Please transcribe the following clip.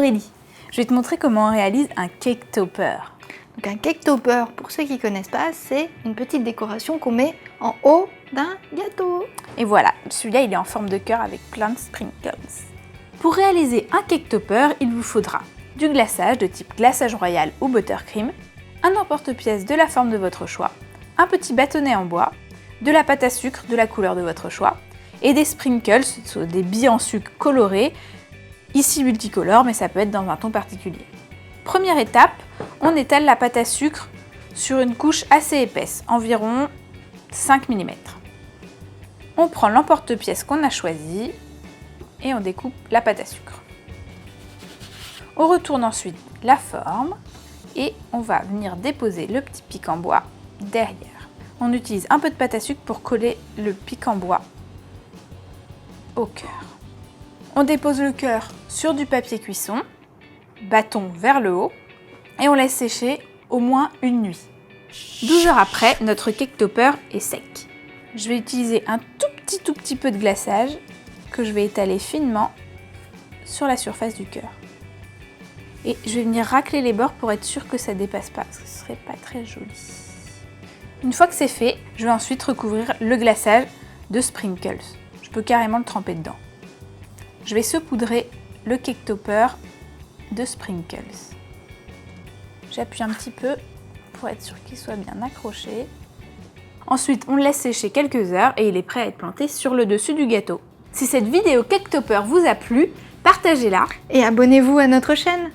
Aurélie, je vais te montrer comment on réalise un cake topper. Donc un cake topper, pour ceux qui ne connaissent pas, c'est une petite décoration qu'on met en haut d'un gâteau. Et voilà, celui-là il est en forme de cœur avec plein de sprinkles. Pour réaliser un cake topper, il vous faudra du glaçage de type glaçage royal ou buttercream, un emporte-pièce de la forme de votre choix, un petit bâtonnet en bois, de la pâte à sucre de la couleur de votre choix et des sprinkles, des billes en sucre colorées, ici multicolores mais ça peut être dans un ton particulier. Première étape, on étale la pâte à sucre sur une couche assez épaisse, environ 5 mm. On prend l'emporte-pièce qu'on a choisi et on découpe la pâte à sucre. On retourne ensuite la forme et on va venir déposer le petit pic en bois derrière. On utilise un peu de pâte à sucre pour coller le pic en bois au cœur. On dépose le cœur sur du papier cuisson, bâton vers le haut et on laisse sécher au moins une nuit. 12 heures après, notre cake topper est sec. Je vais utiliser un tout petit peu de glaçage que je vais étaler finement sur la surface du cœur. Et je vais venir racler les bords pour être sûre que ça ne dépasse pas, parce que ce serait pas très joli. Une fois que c'est fait, je vais ensuite recouvrir le glaçage de sprinkles. Je peux carrément le tremper dedans. Je vais saupoudrer le cake topper de sprinkles. J'appuie un petit peu pour être sûr qu'il soit bien accroché. Ensuite, on le laisse sécher quelques heures et il est prêt à être planté sur le dessus du gâteau. Si cette vidéo cake topper vous a plu, partagez-la Et abonnez-vous à notre chaîne.